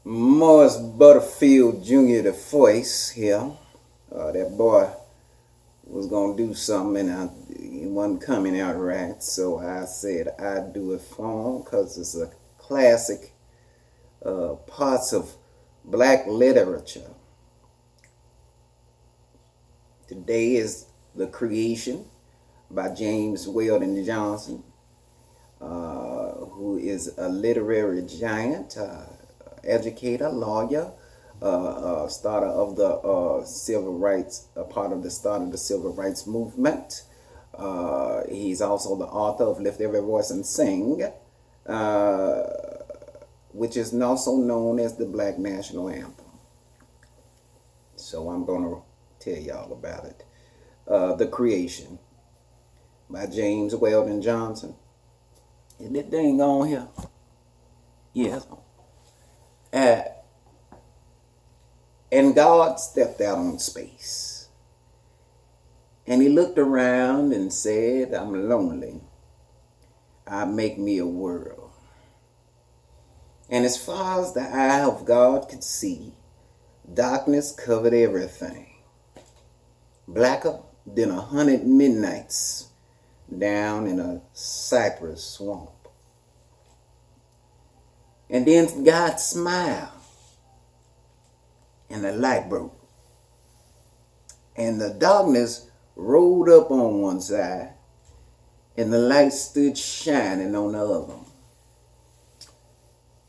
Morris Butterfield Jr. the Foist here. That boy was gonna do something and he wasn't coming out right, so I said I'd do it for him because it's a classic parts of black literature. Today is The Creation by James Weldon Johnson, who is a literary giant, educator, lawyer, starter of the civil rights, a part of the start of the civil rights movement. He's also the author of Lift Every Voice and Sing, which is also known as the Black National Anthem. So I'm going to tell y'all about it. The Creation by James Weldon Johnson. Is that thing on here? Yes. And God stepped out on space. And he looked around and said, I'm lonely. I make me a world. And as far as the eye of God could see, darkness covered everything. Blacker than 100 midnights down in a cypress swamp. And then God smiled. And the light broke. And the darkness rolled up on one side. And the light stood shining on the other.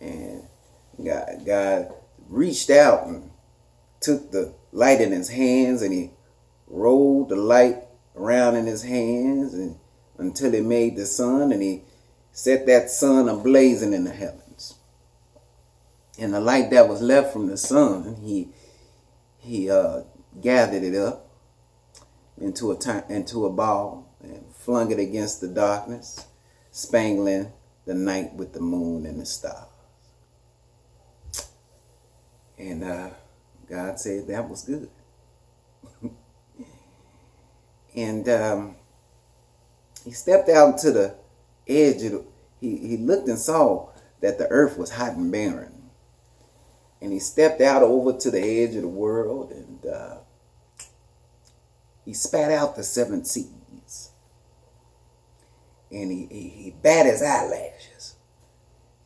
And God reached out and took the light in his hands. And he rolled the light around in his hands and until he made the sun. And he set that sun ablazing in the heavens. And the light that was left from the sun, he gathered it up into a ball and flung it against the darkness, spangling the night with the moon and the stars. And God said that was good. And he stepped out to the edge of he looked and saw that the earth was hot and barren. And he stepped out over to the edge of the world and he spat out the 7 seas. And he bat his eyelashes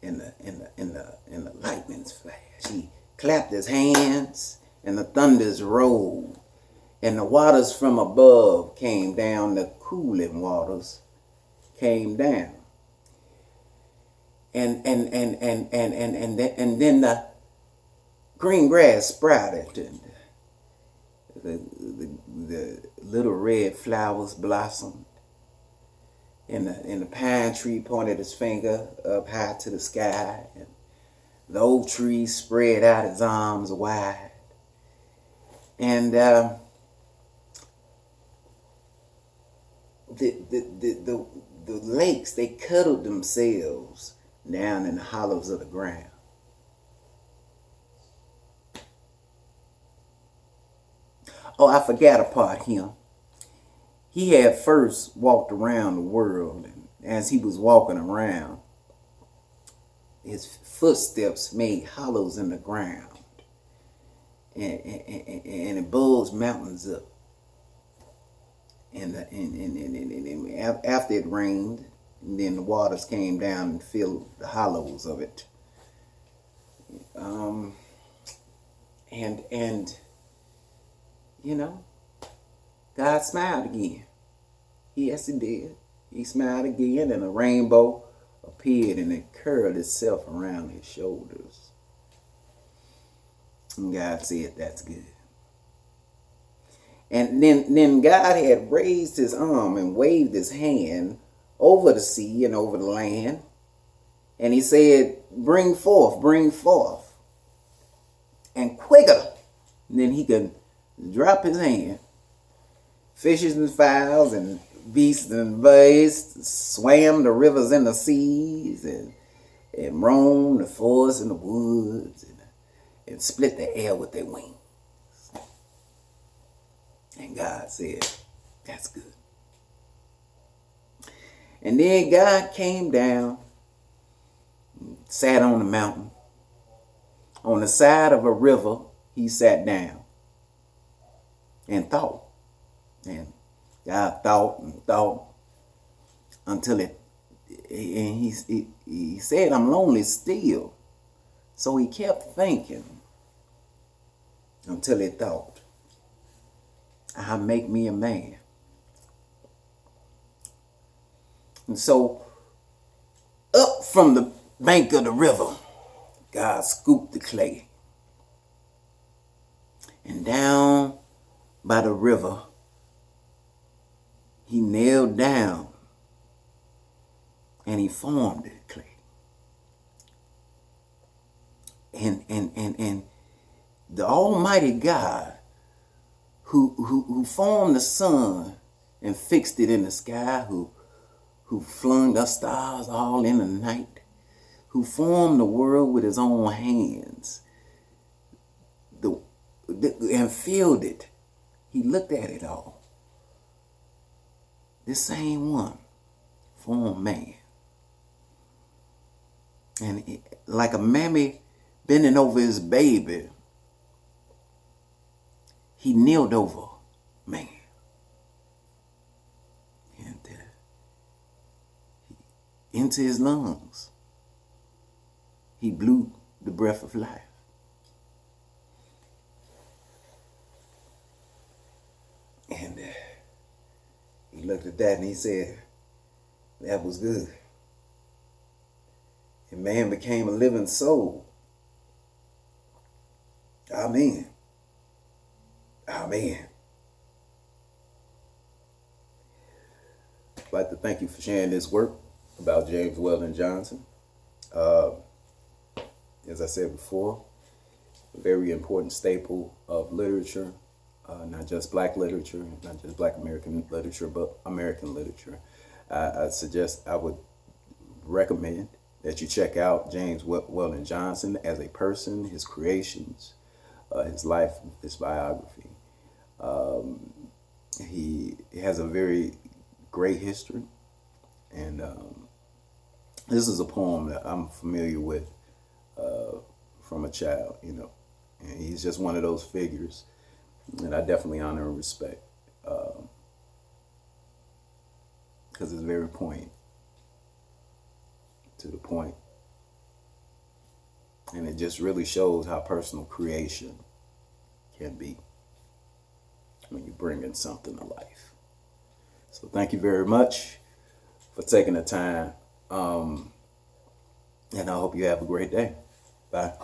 in the lightning's flash. He clapped his hands and the thunders rolled. And the waters from above came down, the cooling waters came down. And then the green grass sprouted and the little red flowers blossomed. And the pine tree pointed his finger up high to the sky. And the oak tree spread out its arms wide. And the lakes, they cuddled themselves down in the hollows of the ground. Oh, I forgot a part here. He had first walked around the world, and as he was walking around, his footsteps made hollows in the ground, and it bulged mountains up. And after it rained, and then the waters came down and filled the hollows of it. And you know, God smiled again. Yes, he did. He smiled again, and a rainbow appeared, and it curled itself around his shoulders. And God said, that's good. And then God had raised his arm and waved his hand over the sea and over the land. And he said, bring forth, bring forth. And quicker than he could drop his hand, fishes and fowls and beasts and birds swam the rivers and the seas and roamed the forests and the woods and split the air with their wings. And God said, that's good. And then God came down, sat on the mountain, On the side of a river, he sat down and thought. And God thought and thought until he said, I'm lonely still. So he kept thinking until he thought, I'll make me a man. And so up from the bank of the river, God scooped the clay. And down by the river, he knelt down and he formed the clay. And the Almighty God who formed the sun and fixed it in the sky, who flung the stars all in the night, who formed the world with his own hands, and filled it. He looked at it all. This same one formed man. And like a mammy bending over his baby, he kneeled over man. And into his lungs, he blew the breath of life. And he looked at that and he said, that was good. And man became a living soul. Amen. Amen. I'd like to thank you for sharing this work about James Weldon Johnson. As I said before, a very important staple of literature, not just black literature, not just black American literature, but American literature. I would recommend that you check out James Weldon Johnson as a person, his creations, his life, his biography. He has a very great history, and this is a poem that I'm familiar with from a child, and he's just one of those figures that I definitely honor and respect, because it's very poignant, to the point, and it just really shows how personal creation can be when you bring in something to life. So thank you very much for taking the time, and I hope you have a great day. Bye.